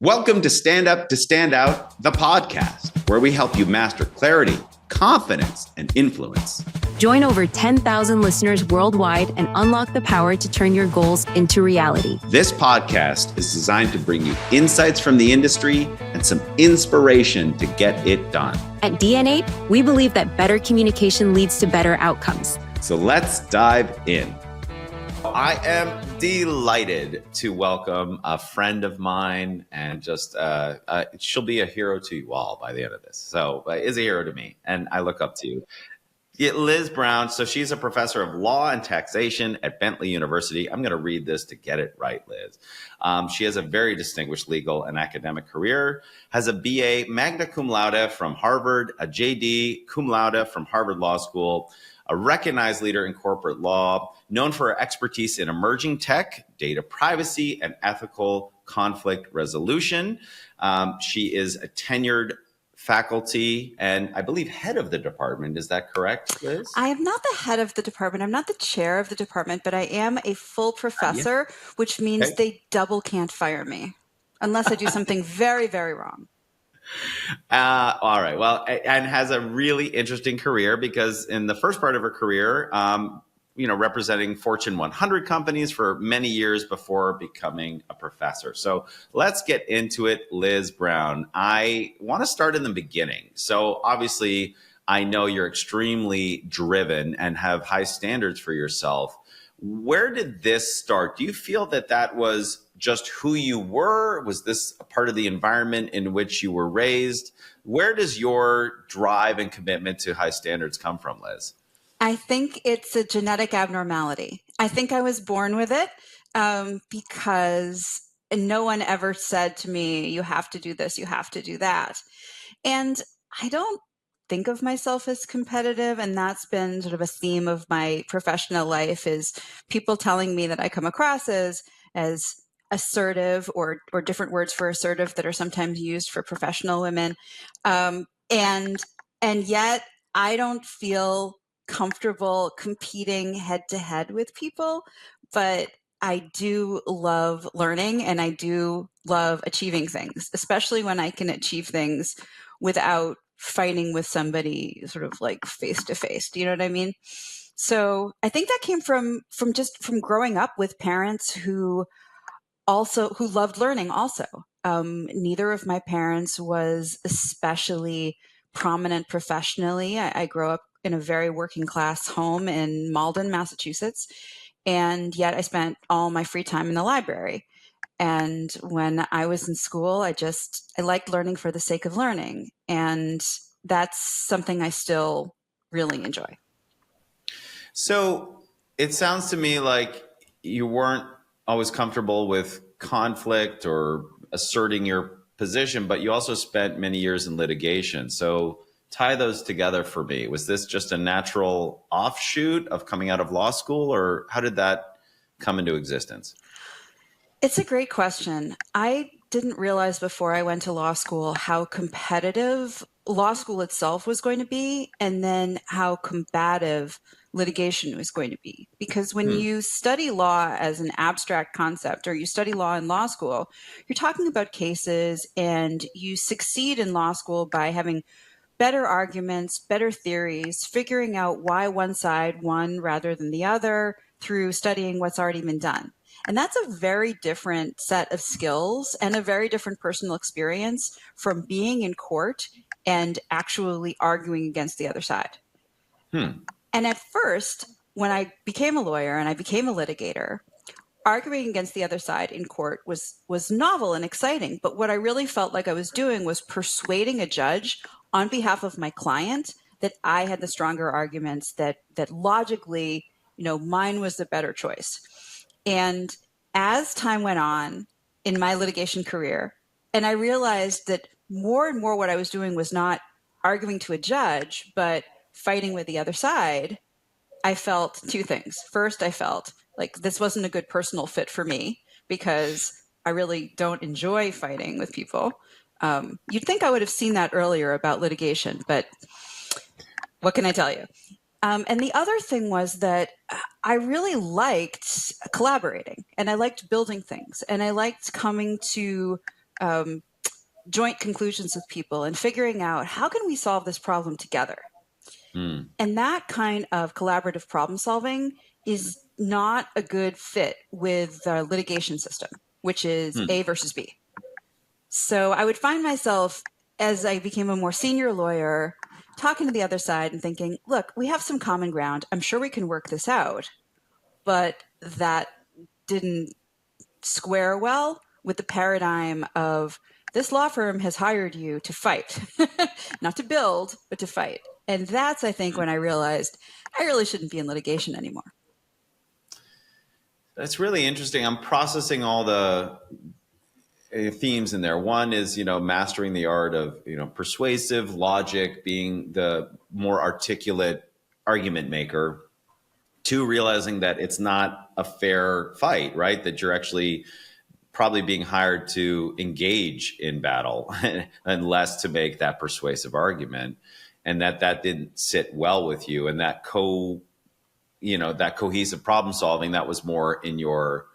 Welcome to Stand Up to Stand Out, the podcast, where we help you master clarity, confidence, and influence. Join over 10,000 listeners worldwide and unlock the power to turn your goals into reality. This podcast is designed to bring you insights from the industry and some inspiration to get it done. At DNA, we believe that better communication leads to better outcomes. So let's dive in. I am delighted to welcome a friend of mine, and just she'll be a hero to you all by the end of this. So is a hero to me, and I look up to you. Liz Brown. So she's a professor of law and taxation at Bentley University. I'm going to read this to get it right, Liz. She has a very distinguished legal and academic career, has a BA magna cum laude from Harvard, a JD cum laude from Harvard Law School, a recognized leader in corporate law, known for her expertise in emerging tech, data privacy, and ethical conflict resolution. She is a tenured faculty and I believe head of the department. Is that correct, Liz? I am not the head of the department. I'm not the chair of the department, but I am a full professor, which means they double can't fire me unless I do something very, very wrong. All right. Well, and has a really interesting career because in the first part of her career, representing Fortune 100 companies for many years before becoming a professor. So let's get into it, Liz Brown. I want to start in the beginning. So obviously, I know you're extremely driven and have high standards for yourself. Where did this start? Do you feel that that was just who you were? Was this a part of the environment in which you were raised? Where does your drive and commitment to high standards come from, Liz? I think it's a genetic abnormality. I think I was born with it because no one ever said to me, you have to do this, you have to do that. And I don't think of myself as competitive, and that's been sort of a theme of my professional life, is people telling me that I come across as assertive, or different words for assertive that are sometimes used for professional women, and yet I don't feel comfortable competing head to head with people, but I do love learning and I do love achieving things, especially when I can achieve things without fighting with somebody sort of like face to face. Do you know what I mean? So I think that came from growing up with parents who loved learning also. Neither of my parents was especially prominent professionally. I grew up in a very working class home in Malden, Massachusetts, and yet I spent all my free time in the library. And when I was in school, I liked learning for the sake of learning. And that's something I still really enjoy. So it sounds to me like you weren't always comfortable with conflict or asserting your position, but you also spent many years in litigation. So tie those together for me. Was this just a natural offshoot of coming out of law school, or how did that come into existence? It's a great question. I didn't realize before I went to law school how competitive law school itself was going to be, and then how combative litigation was going to be. Because when you study law as an abstract concept, or you study law in law school, you're talking about cases, and you succeed in law school by having better arguments, better theories, figuring out why one side won rather than the other through studying what's already been done. And that's a very different set of skills and a very different personal experience from being in court and actually arguing against the other side. And at first, when I became a lawyer and I became a litigator, arguing against the other side in court was novel and exciting. But what I really felt like I was doing was persuading a judge on behalf of my client that I had the stronger arguments, that logically, mine was the better choice. And as time went on in my litigation career, and I realized that more and more what I was doing was not arguing to a judge, but fighting with the other side, I felt two things. First, I felt like this wasn't a good personal fit for me because I really don't enjoy fighting with people. You'd think I would have seen that earlier about litigation, but what can I tell you? And the other thing was that I really liked collaborating, and I liked building things, and I liked coming to joint conclusions with people and figuring out how can we solve this problem together. Mm. And that kind of collaborative problem solving is not a good fit with the litigation system, which is Mm. A versus B. So I would find myself, as I became a more senior lawyer, talking to the other side and thinking, look, we have some common ground. I'm sure we can work this out. But that didn't square well with the paradigm of this law firm has hired you to fight, not to build, but to fight. And that's, I think, when I realized I really shouldn't be in litigation anymore. That's really interesting. I'm processing all the themes in there. One is, mastering the art of, persuasive logic, being the more articulate argument maker. Two, realizing that it's not a fair fight, right? That you're actually probably being hired to engage in battle and less to make that persuasive argument. And that didn't sit well with you. And that that cohesive problem solving, that was more in your,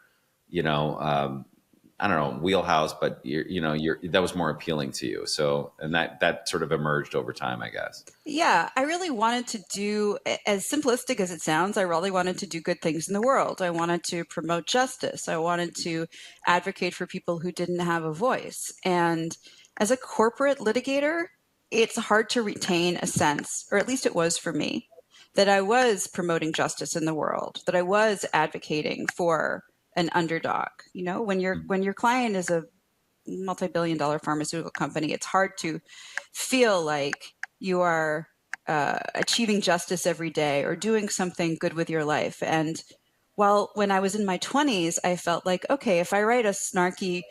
I don't know, wheelhouse, but that was more appealing to you. So, and that sort of emerged over time, I guess. Yeah, I really wanted to do, as simplistic as it sounds, I really wanted to do good things in the world. I wanted to promote justice. I wanted to advocate for people who didn't have a voice. And as a corporate litigator, it's hard to retain a sense, or at least it was for me, that I was promoting justice in the world, that I was advocating for an underdog. When your client is a multi-billion-dollar pharmaceutical company, it's hard to feel like you are achieving justice every day or doing something good with your life. And when I was in my 20s, I felt like, okay, if I write a snarky,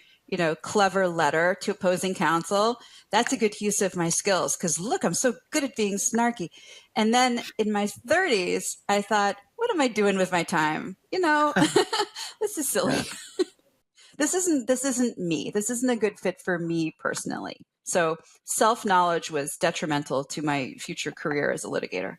clever letter to opposing counsel, that's a good use of my skills because look, I'm so good at being snarky. And then in my 30s, I thought, what am I doing with my time? This is silly. This isn't me. This isn't a good fit for me personally. So self-knowledge was detrimental to my future career as a litigator.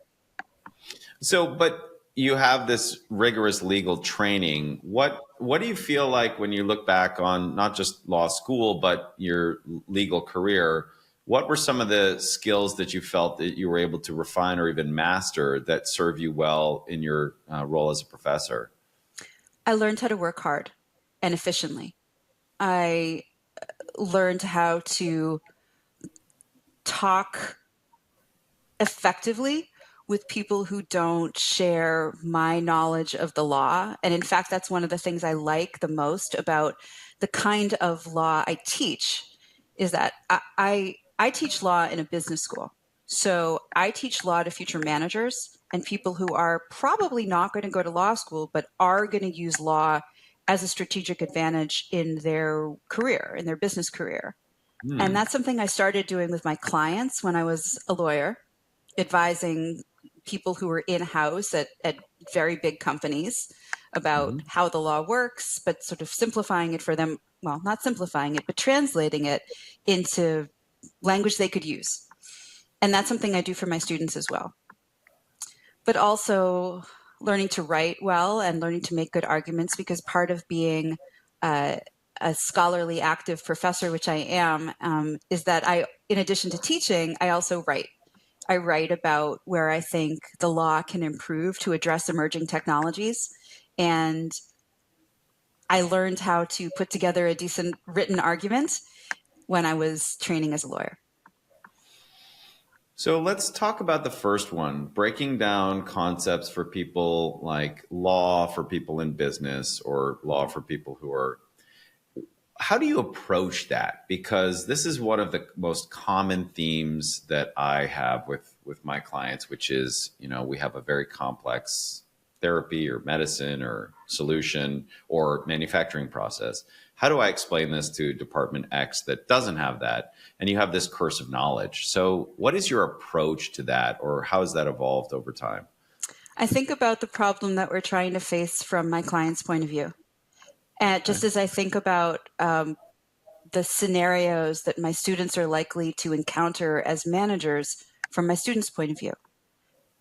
So, but you have this rigorous legal training. What do you feel like when you look back on not just law school, but your legal career? What were some of the skills that you felt that you were able to refine or even master that serve you well in your role as a professor? I learned how to work hard and efficiently. I learned how to talk effectively with people who don't share my knowledge of the law. And in fact, that's one of the things I like the most about the kind of law I teach is that I teach law in a business school. So I teach law to future managers and people who are probably not going to go to law school, but are going to use law as a strategic advantage in their career, in their business career. And that's something I started doing with my clients when I was a lawyer, advising people who were in-house at very big companies about how the law works, but sort of simplifying it for them. Well, not simplifying it, but translating it into language they could use. And that's something I do for my students as well. But also learning to write well and learning to make good arguments, because part of being a scholarly active professor, which I am, is that in addition to teaching, I also write. I write about where I think the law can improve to address emerging technologies. And I learned how to put together a decent written argument when I was training as a lawyer. So let's talk about the first one, breaking down concepts for people like law for people in business or law for people who are. How do you approach that? Because this is one of the most common themes that I have with my clients, which is, we have a very complex therapy or medicine or solution or manufacturing process. How do I explain this to Department X that doesn't have that? And you have this curse of knowledge. So what is your approach to that, or how has that evolved over time? I think about the problem that we're trying to face from my client's point of view. And just as I think about the scenarios that my students are likely to encounter as managers from my students' point of view.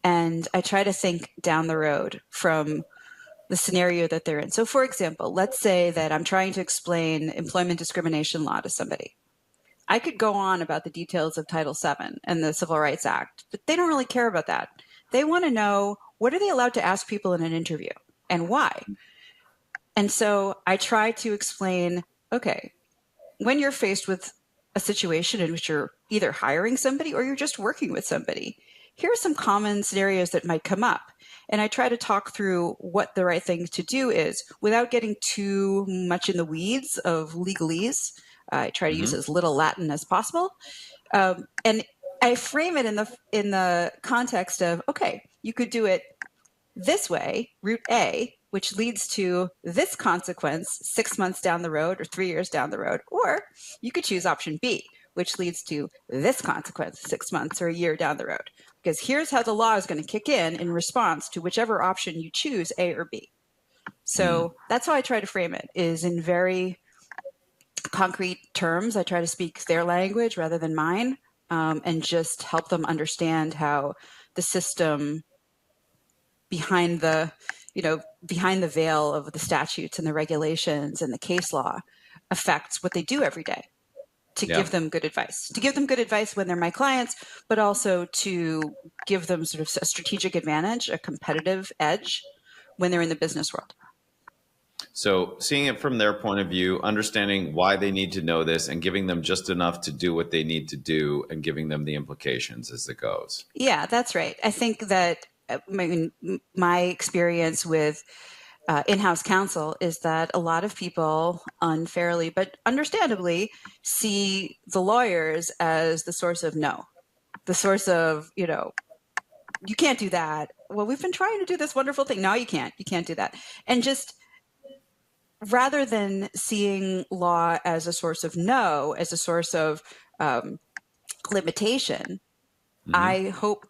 And I try to think down the road from the scenario that they're in. So for example, let's say that I'm trying to explain employment discrimination law to somebody. I could go on about the details of Title VII and the Civil Rights Act, but they don't really care about that. They want to know, what are they allowed to ask people in an interview and why? And so I try to explain, okay, when you're faced with a situation in which you're either hiring somebody or you're just working with somebody, here are some common scenarios that might come up. And I try to talk through what the right thing to do is without getting too much in the weeds of legalese. I try to use as little Latin as possible. And I frame it in the context of, okay, you could do it this way, route A, which leads to this consequence 6 months down the road or 3 years down the road. Or you could choose option B, which leads to this consequence 6 months or a year down the road. Because here's how the law is going to kick in response to whichever option you choose, A or B. So that's how I try to frame it, is in very concrete terms. I try to speak their language rather than mine, and just help them understand how the system behind the veil of the statutes and the regulations and the case law affects what they do every day, to give them good advice when they're my clients, but also to give them sort of a strategic advantage, a competitive edge when they're in the business world. So seeing it from their point of view, understanding why they need to know this and giving them just enough to do what they need to do and giving them the implications as it goes. Yeah, that's right. I think that my experience with in-house counsel is that a lot of people unfairly, but understandably, see the lawyers as the source of no, the source of, you can't do that. Well, we've been trying to do this wonderful thing. No, you can't do that. And just rather than seeing law as a source of no, as a source of limitation, I hope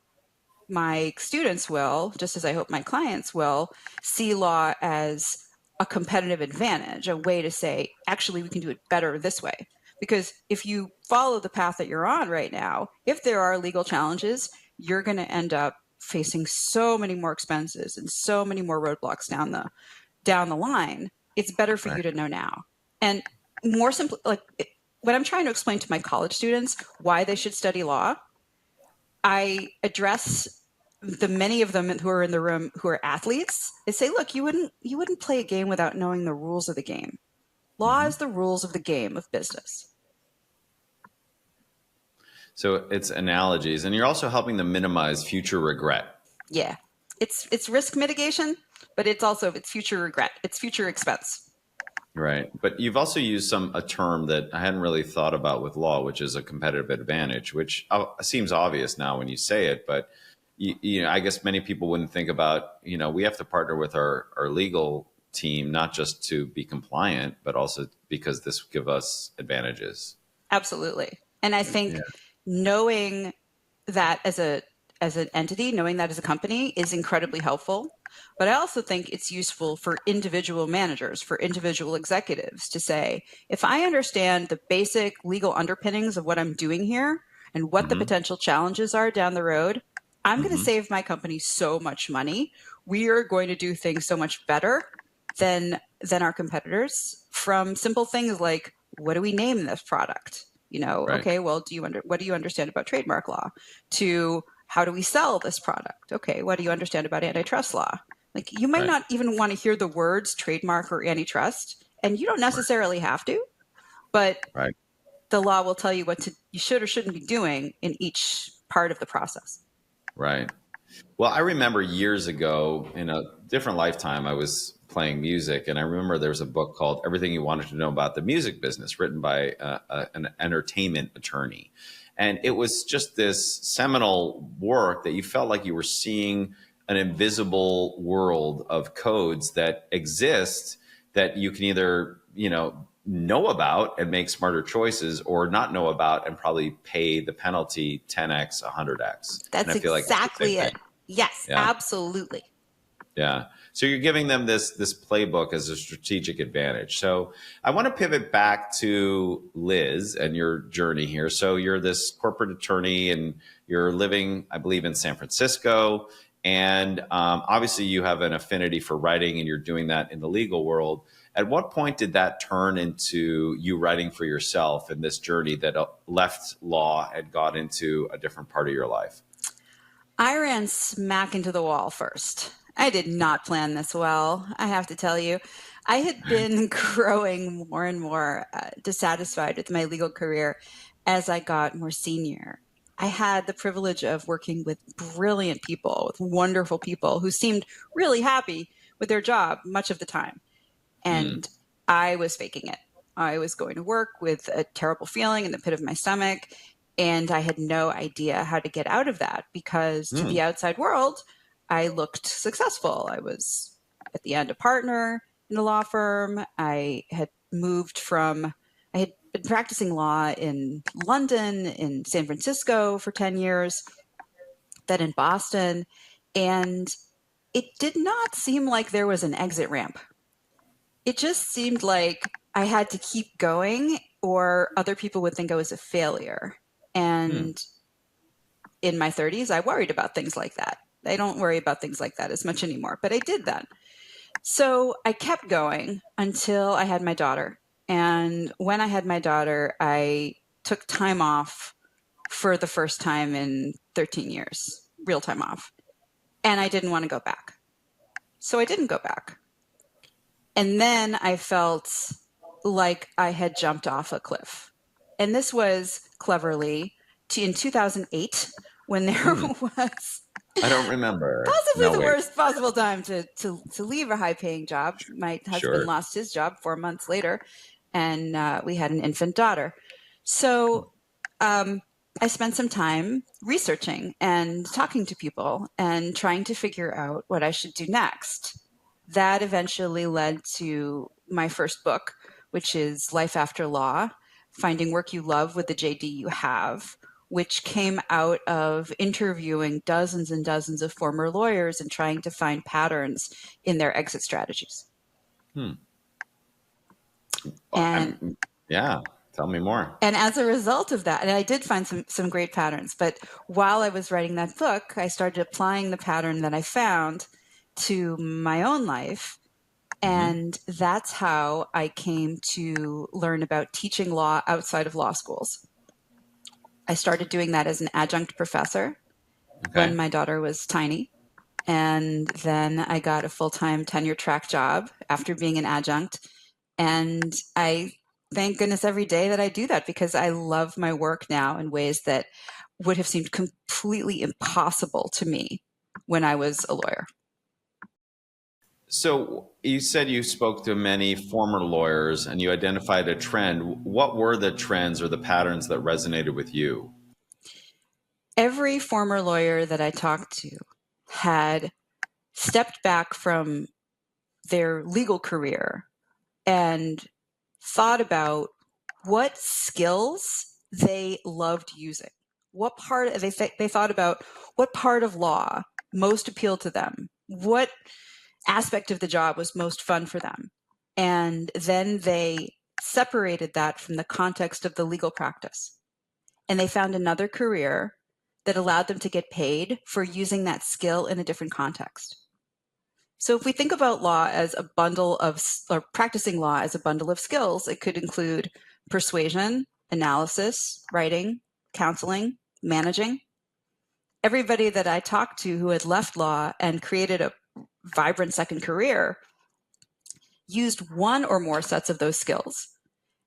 my students will, just as I hope my clients will, see law as a competitive advantage, a way to say, actually, we can do it better this way. Because if you follow the path that you're on right now, if there are legal challenges, you're going to end up facing so many more expenses and so many more roadblocks down the line. It's better for you to know now. And more simply, when I'm trying to explain to my college students why they should study law, I address the many of them who are in the room who are athletes. I say, look, you wouldn't play a game without knowing the rules of the game. Law is the rules of the game of business. So it's analogies, and you're also helping them minimize future regret. Yeah, it's risk mitigation, but it's future regret. It's future expense. Right. But you've also used a term that I hadn't really thought about with law, which is a competitive advantage, which seems obvious now when you say it. But, I guess many people wouldn't think about, we have to partner with our legal team, not just to be compliant, but also because this will give us advantages. Absolutely. And I think knowing that as an entity, knowing that as a company is incredibly helpful. But I also think it's useful for individual managers, for individual executives to say, if I understand the basic legal underpinnings of what I'm doing here and what the potential challenges are down the road, I'm going to save my company so much money. We are going to do things so much better than our competitors, from simple things like, what do we name this product? Okay, well, what do you understand about trademark law? To how do we sell this product? Okay, what do you understand about antitrust law? You might not even want to hear the words trademark or antitrust, and you don't necessarily have to, but the law will tell you what you should or shouldn't be doing in each part of the process. Right. Well, I remember years ago in a different lifetime, I was playing music, and I remember there was a book called Everything You Wanted to Know About the Music Business, written by an entertainment attorney. And it was just this seminal work that you felt like you were seeing an invisible world of codes that exist that you can either, know about and make smarter choices, or not know about and probably pay the penalty 10x, 100x. That's exactly it. Yes, absolutely. Yeah. So you're giving them this playbook as a strategic advantage. So I want to pivot back to Liz and your journey here. So you're this corporate attorney and you're living, I believe, in San Francisco. And obviously, you have an affinity for writing, and you're doing that in the legal world. At what point did that turn into you writing for yourself in this journey that left law and got into a different part of your life? I ran smack into the wall first. I did not plan this well, I have to tell you. I had been growing more and more dissatisfied with my legal career as I got more senior. I had the privilege of working with brilliant people, with wonderful people who seemed really happy with their job much of the time. Hmm. And I was faking it. I was going to work with a terrible feeling in the pit of my stomach. And I had no idea how to get out of that because to Hmm. the outside world, I looked successful. I was at the end a partner in a law firm. I had been practicing law in London, in San Francisco for 10 years, then in Boston. And it did not seem like there was an exit ramp. It just seemed like I had to keep going or other people would think I was a failure. Hmm. And in my 30s, I worried about things like that. I don't worry about things like that as much anymore, but I did then. So I kept going until I had my daughter. And when I had my daughter, I took time off for the first time in 13 years, real time off. And I didn't want to go back. So I didn't go back. And then I felt like I had jumped off a cliff. And this was cleverly in 2008 when there Hmm. was I don't remember. possibly No, the wait. worst possible time to leave a high paying job. My husband Sure. lost his job 4 months later, and we had an infant daughter. So um, I spent some time researching and talking to people and trying to figure out what I should do next. That eventually led to my first book, which is Life After Law: Finding Work You Love with the JD You Have, which came out of interviewing dozens and dozens of former lawyers and trying to find patterns in their exit strategies. Hmm. Well, And yeah. Tell me more. and as a result of that, and I did find some great patterns, but while I was writing that book, I started applying the pattern that I found to my own life. Hmm. And that's how I came to learn about teaching law outside of law schools. I started doing that as an adjunct professor when Okay. my daughter was tiny. And then I got a full time tenure track job after being an adjunct. And I thank goodness every day that I do that because I love my work now in ways that would have seemed completely impossible to me when I was a lawyer. So you said you spoke to many former lawyers and you identified a trend. What were the trends or the patterns that resonated with you? Every former lawyer that I talked to had stepped back from their legal career and thought about what skills they loved using. What part they thought about what part of law most appealed to them. What aspect of the job was most fun for them. And then they separated that from the context of the legal practice. And they found another career that allowed them to get paid for using that skill in a different context. So if we think about law as a bundle of, or practicing law as a bundle of skills, it could include persuasion, analysis, writing, counseling, managing. Everybody that I talked to who had left law and created a vibrant second career used one or more sets of those skills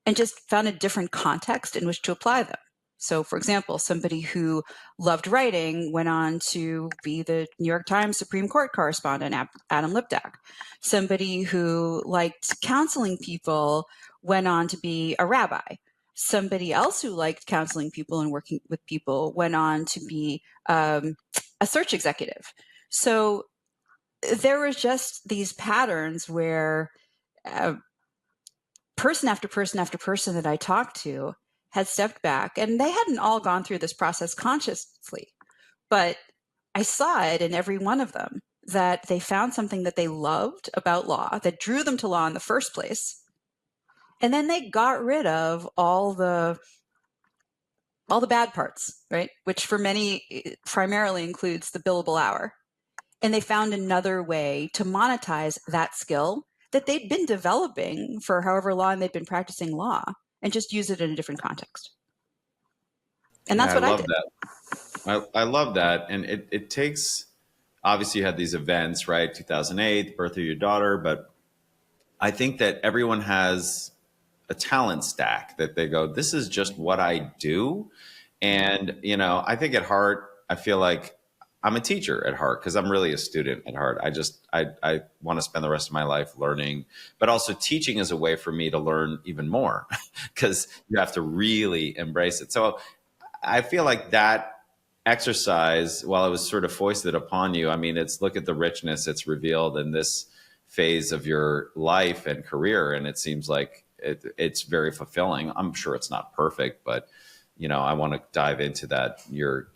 and just found a different context in which to apply them. So, for example, somebody who loved writing went on to be the New York Times Supreme Court correspondent, Adam Liptak. Somebody who liked counseling people went on to be a rabbi. Somebody else who liked counseling people and working with people went on to be a search executive. So there was just these patterns where uh, person after person after person that I talked to had stepped back, and they hadn't all gone through this process consciously, but I saw it in every one of them that they found something that they loved about law that drew them to law in the first place. And then they got rid of all the bad parts, right? Which for many primarily includes the billable hour. And they found another way to monetize that skill that they'd been developing for however long they'd been practicing law and just use it in a different context. And Yeah, that's I what I love did. that. I love that. And it takes, obviously, you had these events, right? 2008, birth of your daughter. But I think that everyone has a talent stack that they go, this is just what I do. And, I think at heart, I feel like I'm a teacher at heart because I'm really a student at heart. I want to spend the rest of my life learning, but also teaching is a way for me to learn even more because you have to really embrace it. So I feel like that exercise, while it was sort of foisted upon you, I mean, it's look at the richness it's revealed in this phase of your life and career. And it seems like it's very fulfilling. I'm sure it's not perfect, but I want to dive into that, your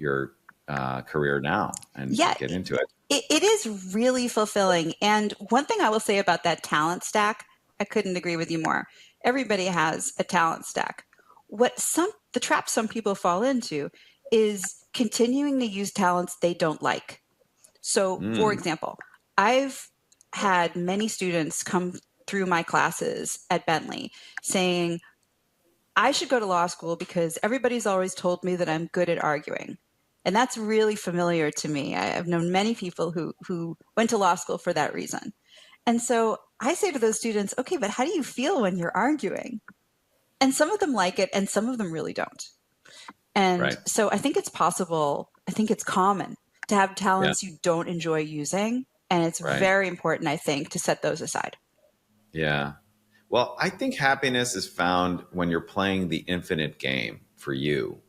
career now Yeah, and get into it. it is really fulfilling. And one thing I will say about that talent stack, I couldn't agree with you more. Everybody has a talent stack. The trap some people fall into is continuing to use talents they don't like. So, for Mm, example, I've had many students come through my classes at Bentley saying, I should go to law school because everybody's always told me that I'm good at arguing. And that's really familiar to me. I've known many people who went to law school for that reason. And so I say to those students, okay, but how do you feel when you're arguing? And some of them like it and some of them really don't. And right. so I think it's possible, I think it's common to have Yeah. talents you don't enjoy using. And it's Right. very important, I think, to set those aside. Yeah. Well, I think happiness is found when you're playing the infinite game for you,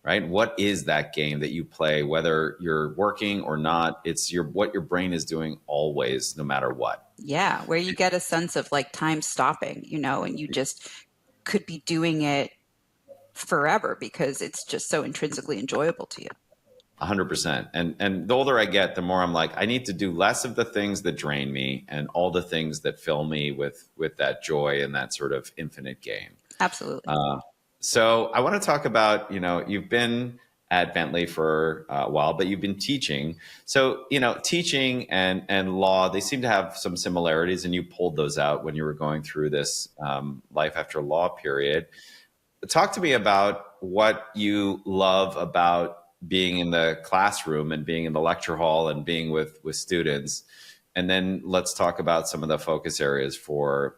right? What is that game that you play, whether you're working or not? It's what your brain is doing always, no matter what. Yeah, where you get a sense of like time stopping, and you just could be doing it forever because it's just so intrinsically enjoyable to you. 100%. And the older I get, the more I'm like, I need to do less of the things that drain me and all the things that fill me with that joy and that sort of infinite game. Absolutely. So I want to talk about, you've been at Bentley for a while, but you've been teaching. So, teaching and law, they seem to have some similarities, and you pulled those out when you were going through this life after law period. Talk to me about what you love about being in the classroom and being in the lecture hall and being with students. And then let's talk about some of the focus areas for,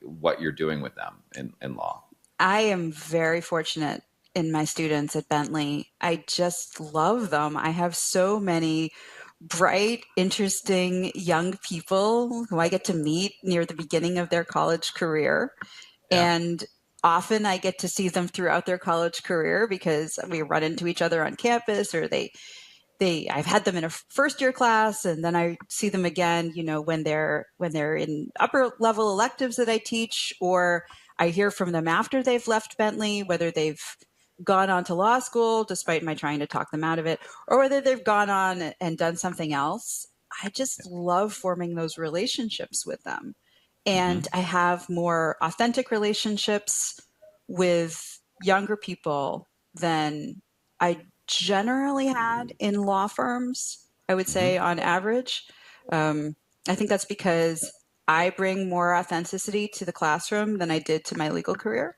what you're doing with them in law. I am very fortunate in my students at Bentley. I just love them. I have so many bright, interesting young people who I get to meet near the beginning of their college career. Yeah. And often I get to see them throughout their college career because we run into each other on campus, or I've had them in a first year class, and then I see them again, when they're in upper level electives that I teach, or I hear from them after they've left Bentley, whether they've gone on to law school despite my trying to talk them out of it, or whether they've gone on and done something else. I just love forming those relationships with them. Hmm. And I have more authentic relationships with younger people than I generally had in law firms, I would say Hmm. on average. Um, I think that's because I bring more authenticity to the classroom than I did to my legal career.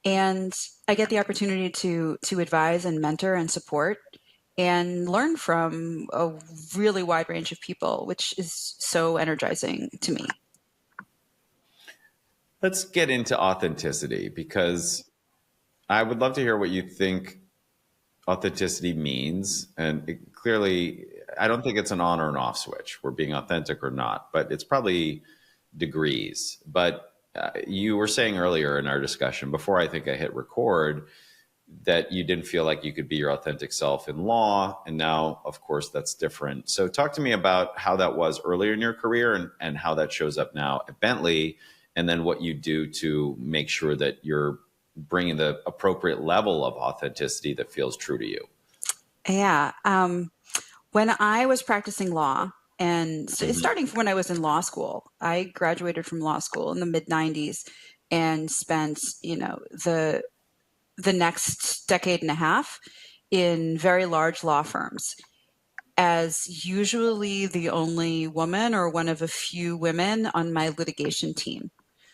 And I get the opportunity to advise and mentor and support and learn from a really wide range of people, which is so energizing to me. Let's get into authenticity because I would love to hear what you think authenticity means. And clearly, I don't think it's an on or an off switch. We're being authentic or not, but it's probably degrees. But you were saying earlier in our discussion, before I think I hit record, that you didn't feel like you could be your authentic self in law. And now, of course, that's different. So, talk to me about how that was earlier in your career and how that shows up now at Bentley, and then what you do to make sure that you're bringing the appropriate level of authenticity that feels true to you. Yeah. When I was practicing law, and Hmm. starting from when I was in law school, I graduated from law school in the mid 90s and spent, the next decade and a half in very large law firms. as usually the only woman or one of a few women on my litigation team.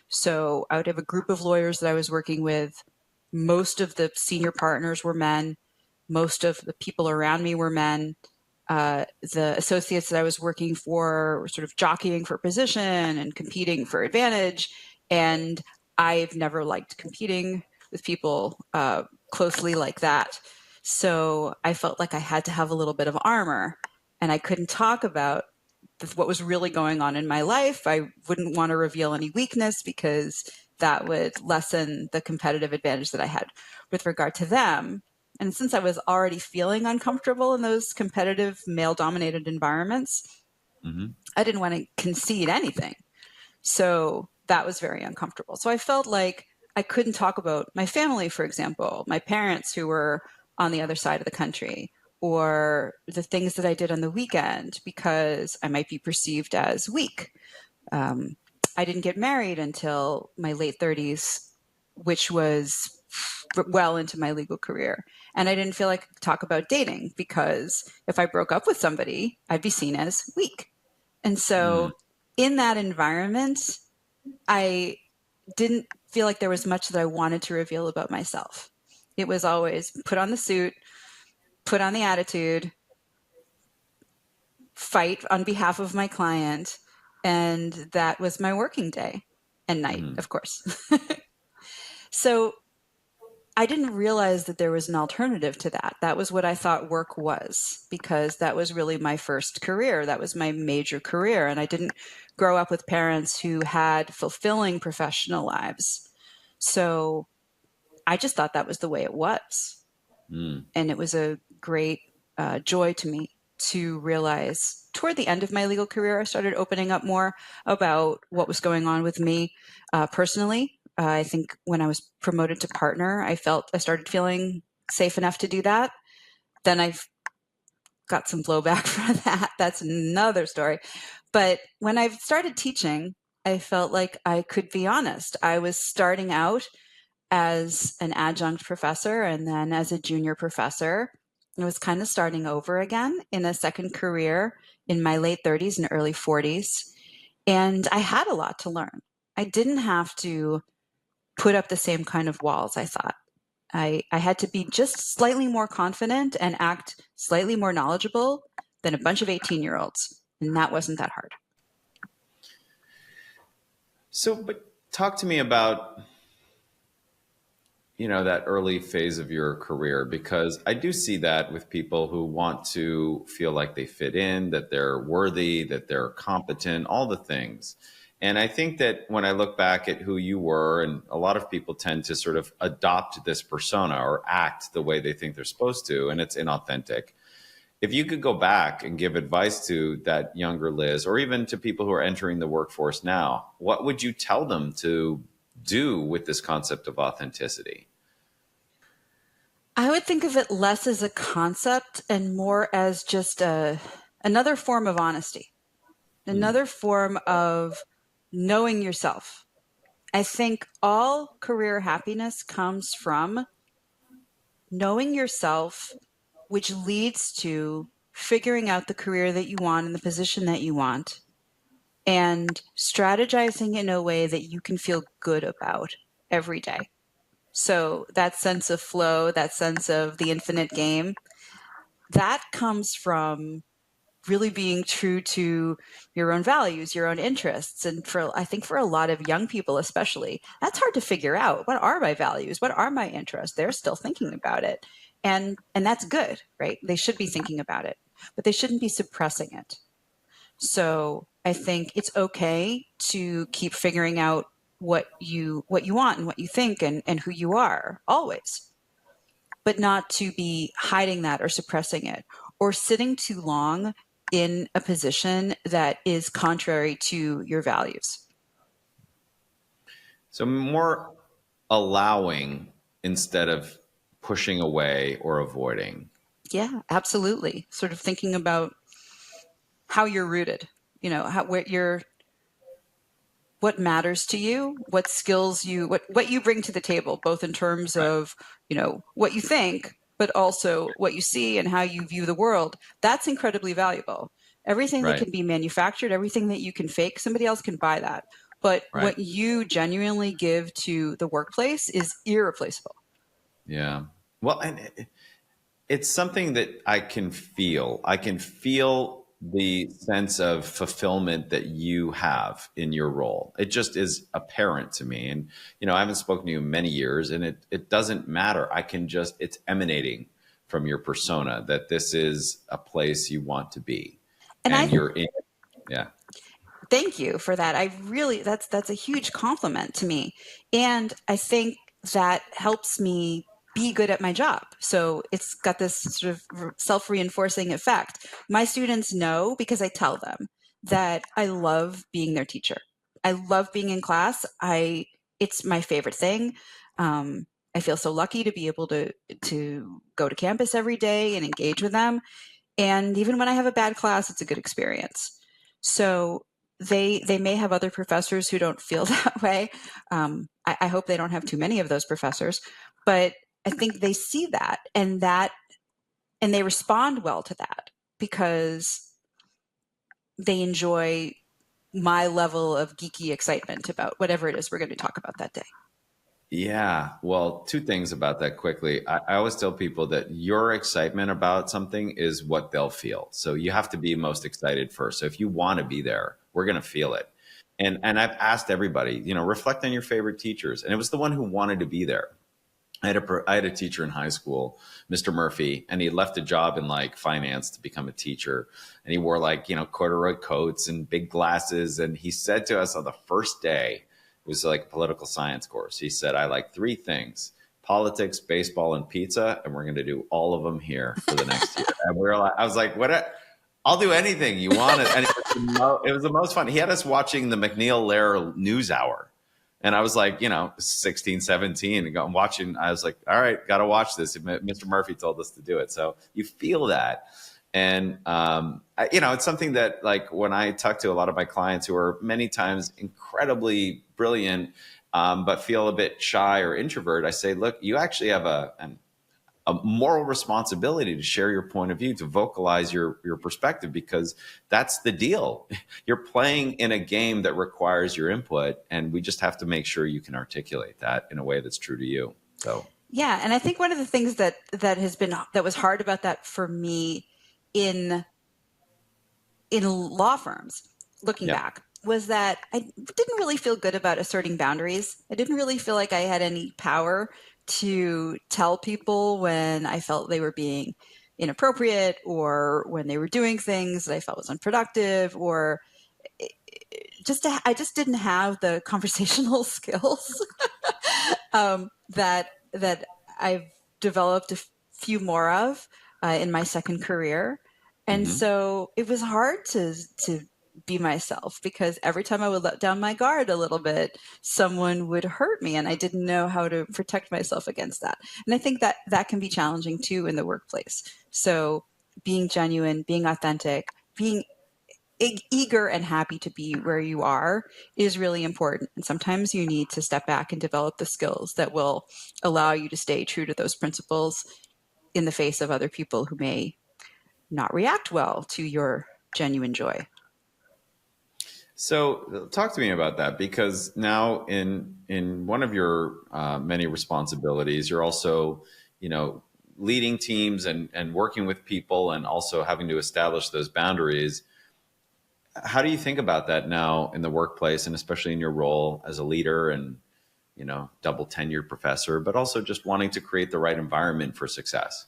So I would have a group of lawyers that I was working with. Most of the senior partners were men. Most of the people around me were men. The associates that I was working for were sort of jockeying for position and competing for advantage. And I've never liked competing with people closely like that. So I felt like I had to have a little bit of armor, and I couldn't talk about what was really going on in my life. I wouldn't want to reveal any weakness because that would lessen the competitive advantage that I had with regard to them. And since I was already feeling uncomfortable in those competitive male dominated environments, I didn't want to concede anything. So that was very uncomfortable. So I felt like I couldn't talk about my family, for example, my parents who were on the other side of the country, or the things that I did on the weekend, because I might be perceived as weak. I didn't get married until my late 30s, which was well into my legal career. And I didn't feel like I could talk about dating because if I broke up with somebody, I'd be seen as weak. And so in that environment, I didn't feel like there was much that I wanted to reveal about myself. It was always put on the suit, put on the attitude, fight on behalf of my client. And that was my working day and night, of course. So I didn't realize that there was an alternative to that. That was what I thought work was, because that was really my first career. That was my major career. And I didn't grow up with parents who had fulfilling professional lives. So I just thought that was the way it was. And it was a great joy to me to realize toward the end of my legal career, I started opening up more about what was going on with me personally. I think when I was promoted to partner, I started feeling safe enough to do that. Then I've got some blowback for that. That's another story. But when I started teaching, I felt like I could be honest. I was starting out as an adjunct professor and then as a junior professor. I was kind of starting over again in a second career in my late 30s and early 40s. And I had a lot to learn. I didn't have to put up the same kind of walls, I thought. I had to be just slightly more confident and act slightly more knowledgeable than a bunch of 18-year-olds. And that wasn't that hard. So, but talk to me about, that early phase of your career, because I do see that with people who want to feel like they fit in, that they're worthy, that they're competent, all the things. And I think that when I look back at who you were, and a lot of people tend to sort of adopt this persona or act the way they think they're supposed to, and it's inauthentic. If you could go back and give advice to that younger Liz, or even to people who are entering the workforce now, what would you tell them to do with this concept of authenticity? I would think of it less as a concept and more as just another form of honesty, another form of knowing yourself. I think all career happiness comes from knowing yourself, which leads to figuring out the career that you want and the position that you want, and strategizing in a way that you can feel good about every day. So that sense of flow, that sense of the infinite game, that comes from really being true to your own values, your own interests. And I think for a lot of young people, especially, that's hard to figure out. What are my values? What are my interests? They're still thinking about it. And that's good, right? They should be thinking about it, but they shouldn't be suppressing it. So I think it's okay to keep figuring out what you want and what you think and who you are always, but not to be hiding that or suppressing it or sitting too long in a position that is contrary to your values. So more allowing instead of pushing away or avoiding. Yeah, absolutely. Sort of thinking about how you're rooted, what matters to you, what skills what you bring to the table, both in terms of, what you think, but also what you see and how you view the world, that's incredibly valuable. Everything that Right. can be manufactured, everything that you can fake, somebody else can buy that. But Right. what you genuinely give to the workplace is irreplaceable. Yeah. Well, and it's something that I can feel. I can feel the sense of fulfillment that you have in your role. It just is apparent to me. And, I haven't spoken to you in many years, and it doesn't matter. I can just, it's emanating from your persona that this is a place you want to be And I and you're in. Yeah. thank you for that. I really, that's a huge compliment to me. And I think that helps me be good at my job. So it's got this sort of self-reinforcing effect. My students know because I tell them that I love being their teacher. I love being in class. It's my favorite thing. I feel so lucky to be able to go to campus every day and engage with them. And even when I have a bad class, it's a good experience. So they may have other professors who don't feel that way. I hope they don't have too many of those professors, but I think they see and they respond well to that because they enjoy my level of geeky excitement about whatever it is we're going to talk about that day. Yeah. Well, two things about that quickly. I always tell people that your excitement about something is what they'll feel. So you have to be most excited first. So if you want to be there, we're going to feel it. And I've asked everybody, reflect on your favorite teachers. And it was the one who wanted to be there. I had a teacher in high school, Mr. Murphy, and he left a job in like finance to become a teacher. And he wore like, corduroy coats and big glasses. And he said to us on the first day, it was like a political science course. He said, I like three things: politics, baseball, and pizza. And we're going to do all of them here for the next year. And we were like, I was like, I'll do anything you want. And it was the most fun. He had us watching the McNeil Lehrer News Hour. And I was like, 16, 17 and watching. I was like, all right, got to watch this. Mr. Murphy told us to do it. So you feel that. And, it's something that like when I talk to a lot of my clients who are many times incredibly brilliant, but feel a bit shy or introvert, I say, look, you actually have a moral responsibility to share your point of view, to vocalize your perspective, because that's the deal. You're playing in a game that requires your input, and we just have to make sure you can articulate that in a way that's true to you. So Yeah, and I think one of the things that was hard about that for me in law firms, looking yeah. back, was that I didn't really feel good about asserting boundaries. I didn't really feel like I had any power to tell people when I felt they were being inappropriate or when they were doing things that I felt was unproductive, or I just didn't have the conversational skills that I've developed a few more of in my second career. And Hmm. so it was hard to be myself because every time I would let down my guard a little bit, someone would hurt me, and I didn't know how to protect myself against that. And I think that can be challenging too in the workplace. So being genuine, being authentic, being eager and happy to be where you are is really important. And sometimes you need to step back and develop the skills that will allow you to stay true to those principles in the face of other people who may not react well to your genuine joy. So talk to me about that, because now in one of your many responsibilities, you're also, leading teams and working with people and also having to establish those boundaries. How do you think about that now in the workplace, and especially in your role as a leader and, double tenured professor, but also just wanting to create the right environment for success?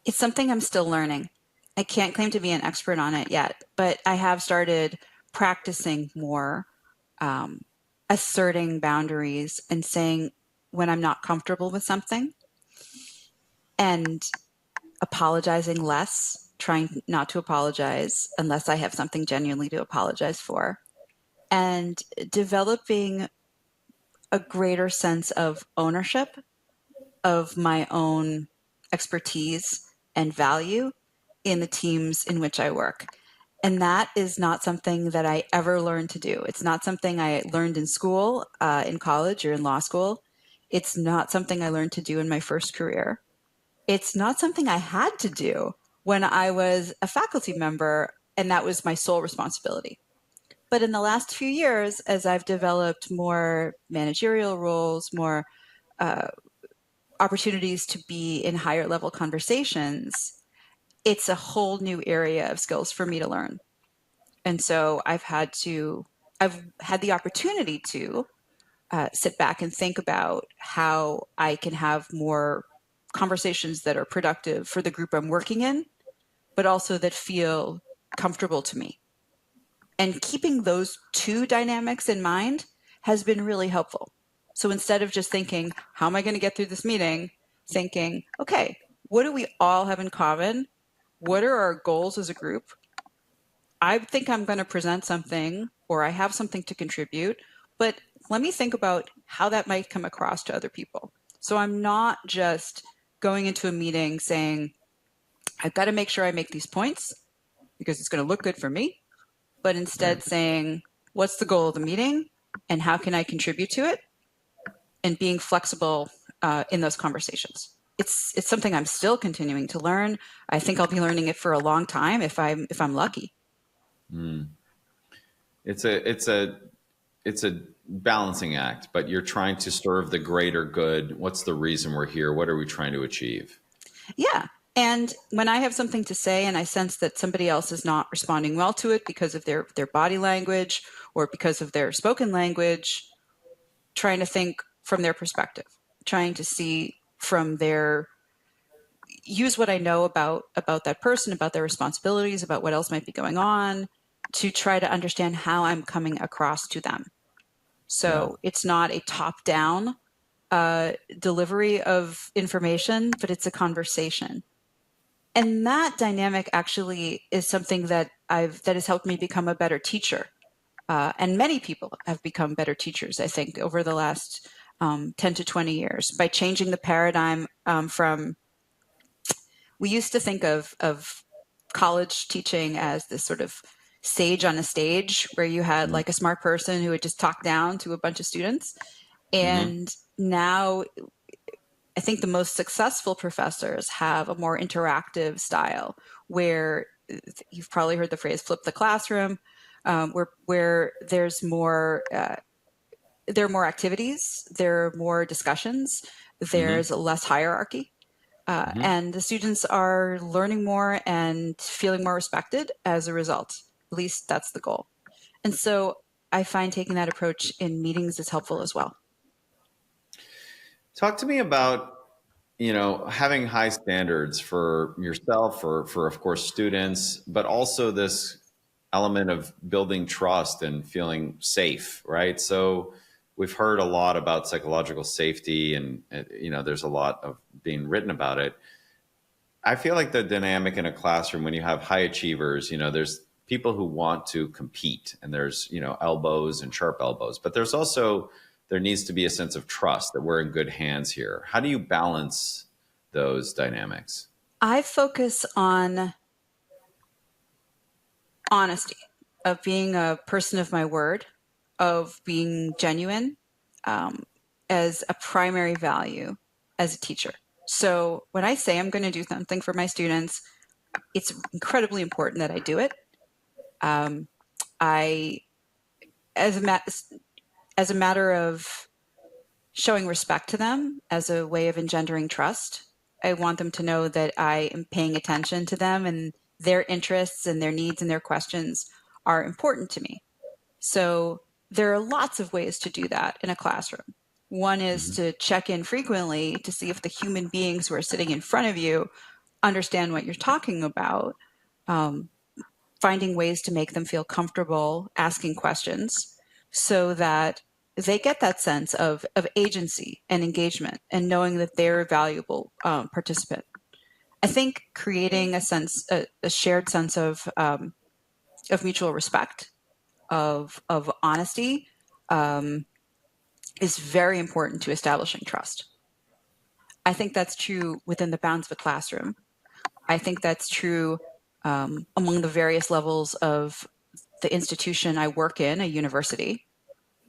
It's something I'm still learning. I can't claim to be an expert on it yet, but I have started practicing more, asserting boundaries and saying when I'm not comfortable with something, and apologizing less, trying not to apologize unless I have something genuinely to apologize for, and developing a greater sense of ownership of my own expertise and value in the teams in which I work. And that is not something that I ever learned to do. It's not something I learned in school, in college, or in law school. It's not something I learned to do in my first career. It's not something I had to do when I was a faculty member, and that was my sole responsibility. But in the last few years, as I've developed more managerial roles, more uh, opportunities to be in higher level conversations, it's a whole new area of skills for me to learn. And so I've had the opportunity to sit back and think about how I can have more conversations that are productive for the group I'm working in, but also that feel comfortable to me. And keeping those two dynamics in mind has been really helpful. So instead of just thinking, how am I going to get through this meeting? Thinking, okay, what do we all have in common? What are our goals as a group? I think I'm going to present something or I have something to contribute, but let me think about how that might come across to other people. So I'm not just going into a meeting saying, I've got to make sure I make these points because it's going to look good for me, but instead Right. saying, what's the goal of the meeting and how can I contribute to it? And being flexible in those conversations. It's something I'm still continuing to learn. I think I'll be learning it for a long time if I'm lucky. Mm. It's a balancing act, but you're trying to serve the greater good. What's the reason we're here? What are we trying to achieve? Yeah. And when I have something to say and I sense that somebody else is not responding well to it because of their body language or because of their spoken language, trying to think from their perspective, trying to see from their use what I know about that person, about their responsibilities, about what else might be going on, to try to understand how I'm coming across to them. Yeah. So it's not a top-down delivery of information, but it's a conversation. And that dynamic actually is something that has helped me become a better teacher. And many people have become better teachers, I think, over the last 10 to 20 years by changing the paradigm from we used to think of college teaching as this sort of sage on a stage where you had like a smart person who would just talk down to a bunch of students. Mm-hmm. And now I think the most successful professors have a more interactive style where you've probably heard the phrase flip the classroom, where there are more activities, there are more discussions, Mm-hmm. there's less hierarchy. Mm-hmm. And the students are learning more and feeling more respected as a result. At least that's the goal. And so I find taking that approach in meetings is helpful as well. Talk to me about, having high standards for yourself, for of course students, but also this element of building trust and feeling safe, right? So we've heard a lot about psychological safety, and there's a lot of being written about it. I feel like the dynamic in a classroom when you have high achievers, there's people who want to compete, and there's, elbows and sharp elbows, but there needs to be a sense of trust that we're in good hands here. How do you balance those dynamics? I focus on honesty, of being a person of my word, of being genuine um, as a primary value as a teacher. So when I say I'm going to do something for my students, it's incredibly important that I do it. Um, I, as a as a matter of showing respect to them, as a way of engendering trust, I want them to know that I am paying attention to them and their interests and their needs and their questions are important to me. So there are lots of ways to do that in a classroom. One is Mm-hmm. to check in frequently to see if the human beings who are sitting in front of you understand what you're talking about, um, finding ways to make them feel comfortable asking questions so that they get that sense of agency and engagement and knowing that they're a valuable participant. I think creating a shared sense of mutual respect, of honesty, um, is very important to establishing trust. I think that's true within the bounds of a classroom. I think that's true among the various levels of the institution I work in, a university.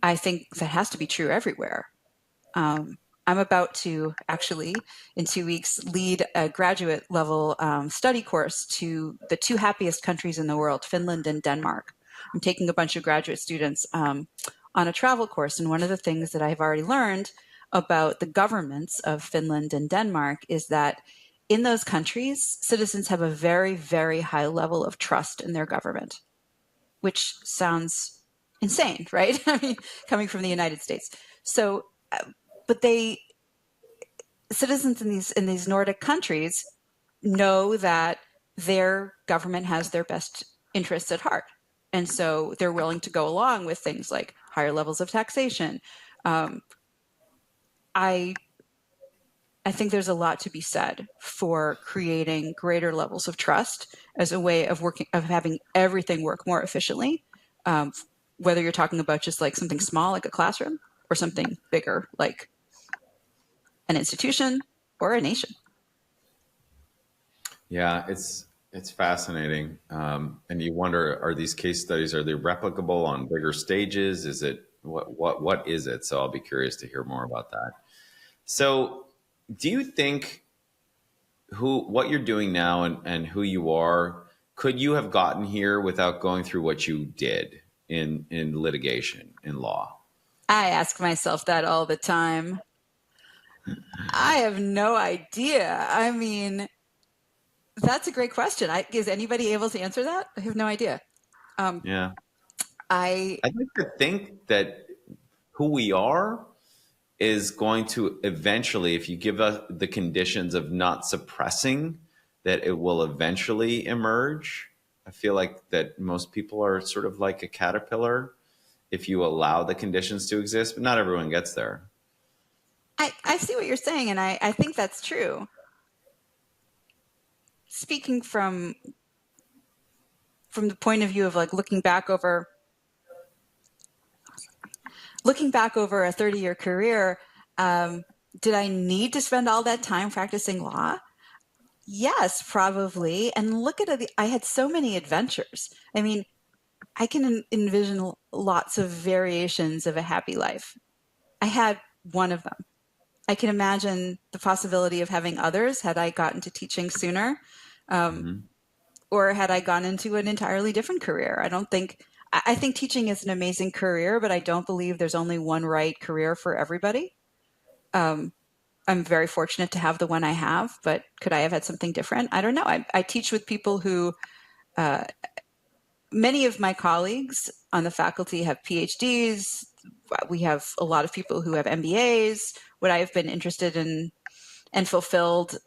I think that has to be true everywhere. I'm about to actually, in 2 weeks, lead a graduate level study course to the two happiest countries in the world, Finland and Denmark. I'm taking a bunch of graduate students on a travel course. And one of the things that I've already learned about the governments of Finland and Denmark is that in those countries, citizens have a very, very high level of trust in their government, which sounds insane, right? I mean, coming from the United States. So, but citizens in these Nordic countries know that their government has their best interests at heart, and so they're willing to go along with things like higher levels of taxation. Um, I I think there's a lot to be said for creating greater levels of trust as a way of having everything work more efficiently. Um, Whether you're talking about just like something small, like a classroom, or something bigger, like an institution or a nation. Yeah, it's fascinating, and you wonder: are these case studies, are they replicable on bigger stages? Is it what is it? So I'll be curious to hear more about that. So, do you think what you're doing now and who you are, could you have gotten here without going through what you did in litigation, in law? I ask myself that all the time. I have no idea. I mean, that's a great question. Is anybody able to answer that? I have no idea. Um, Yeah, I I'd like to think that who we are is going to eventually, if you give us the conditions of not suppressing, that it will eventually emerge. I feel like that most people are sort of like a caterpillar if you allow the conditions to exist, but not everyone gets there. I see what you're saying, and I think that's true. Speaking from the point of view of like looking back over a 30-year career, did I need to spend all that time practicing law? Yes, probably. And look at it, I had so many adventures. I mean, I can envision lots of variations of a happy life. I had one of them. I can imagine the possibility of having others had I gotten to teaching sooner, um, Hmm. or had I gone into an entirely different career. I think teaching is an amazing career, but I don't believe there's only one right career for everybody. Um, I'm very fortunate to have the one I have, but could I have had something different? I don't know. I teach with people who, uh, many of my colleagues on the faculty have PhDs. We have a lot of people who have MBAs. Would I have been interested in and fulfilled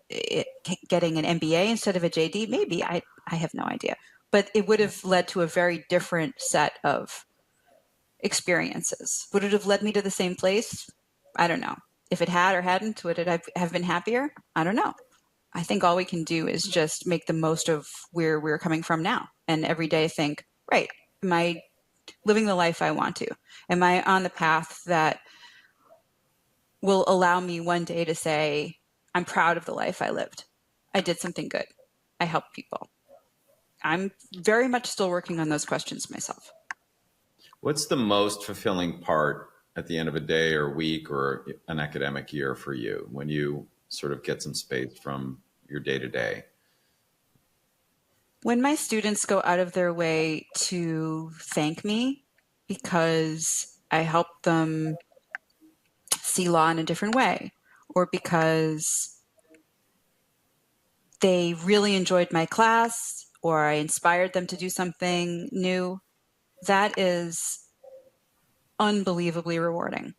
getting an MBA instead of a JD? Maybe. I have no idea. But it would have led to a very different set of experiences. Would it have led me to the same place? I don't know. If it had or hadn't, would it have been happier? I don't know. I think all we can do is just make the most of where we're coming from now, and every day think, right, am I living the life I want to? Am I on the path that will allow me one day to say, I'm proud of the life I lived. I did something good. I helped people. I'm very much still working on those questions myself. What's the most fulfilling part at the end of a day or week or an academic year for you when you sort of get some space from your day to day? When my students go out of their way to thank me because I helped them see law in a different way, or because they really enjoyed my class, or I inspired them to do something new, that is unbelievably rewarding.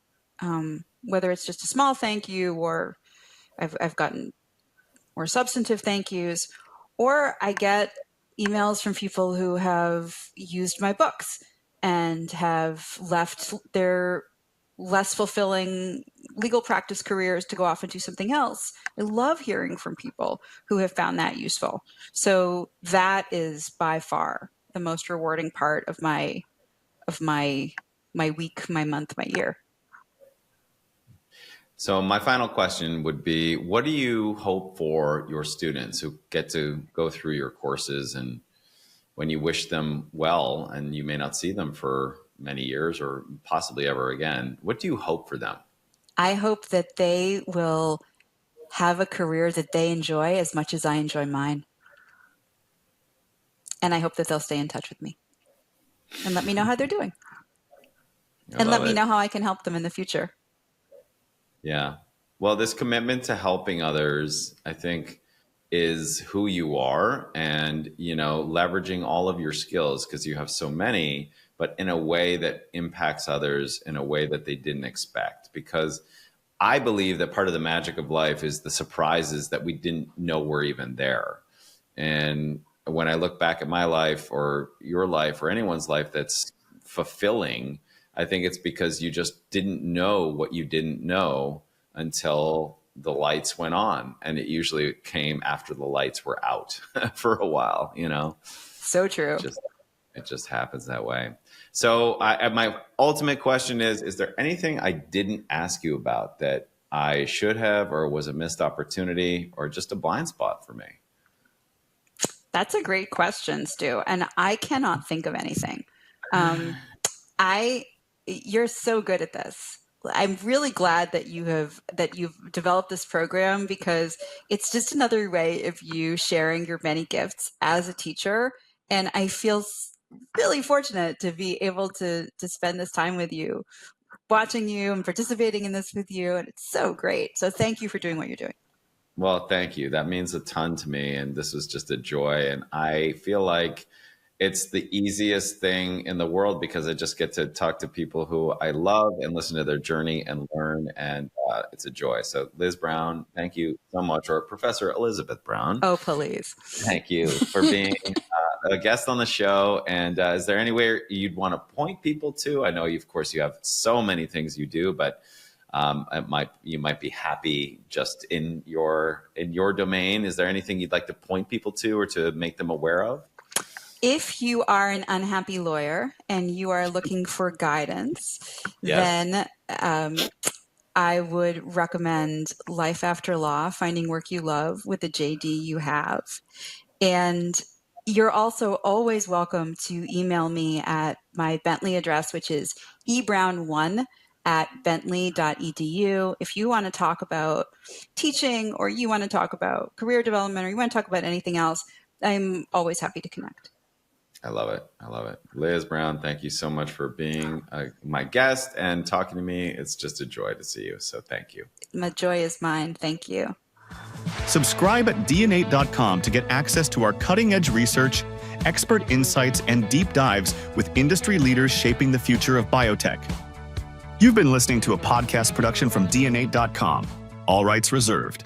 Whether it's just a small thank you, or I've gotten more substantive thank yous, or I get emails from people who have used my books and have left their less fulfilling legal practice careers to go off and do something else. I love hearing from people who have found that useful. So that is by far the most rewarding part of my week, my month, my year. So my final question would be, what do you hope for your students who get to go through your courses, and when you wish them well and you may not see them for many years or possibly ever again, what do you hope for them? I hope that they will have a career that they enjoy as much as I enjoy mine. And I hope that they'll stay in touch with me and let me know how they're doing. I And let love me it. know how I can help them in the future. Yeah. Well, this commitment to helping others, I think, is who you are, and, leveraging all of your skills, because you have so many, but in a way that impacts others in a way that they didn't expect. Because I believe that part of the magic of life is the surprises that we didn't know were even there. And when I look back at my life or your life or anyone's life that's fulfilling, I think it's because you just didn't know what you didn't know until the lights went on. And it usually came after the lights were out for a while, So true. It just happens that way. So my ultimate question is there anything I didn't ask you about that I should have, or was a missed opportunity, or just a blind spot for me? That's a great question, Stu. And I cannot think of anything. You're so good at this. I'm really glad that you've developed this program, because it's just another way of you sharing your many gifts as a teacher. And I feel really fortunate to be able to spend this time with you, watching you and participating in this with you. And it's so great. So thank you for doing what you're doing. Well, thank you. That means a ton to me. And this was just a joy. And I feel like it's the easiest thing in the world, because I just get to talk to people who I love and listen to their journey and learn. And it's a joy. So, Liz Brown, thank you so much. Or Professor Elizabeth Brown. Oh, please. Thank you for being a guest on the show. And is there anywhere you'd want to point people to? I know, of course, you have so many things you do, but you might be happy just in your domain. Is there anything you'd like to point people to or to make them aware of? If you are an unhappy lawyer and you are looking for guidance, Yes. then I would recommend Life After Law, Finding Work You Love, with the JD you have. And you're also always welcome to email me at my Bentley address, which is ebrown1@bentley.edu. If you want to talk about teaching, or you want to talk about career development, or you want to talk about anything else, I'm always happy to connect. I love it. I love it. Liz Brown, thank you so much for being my guest and talking to me. It's just a joy to see you. So thank you. My joy is mine. Thank you. Subscribe at dn8.com to get access to our cutting-edge research, expert insights, and deep dives with industry leaders shaping the future of biotech. You've been listening to a podcast production from dn8.com. All rights reserved.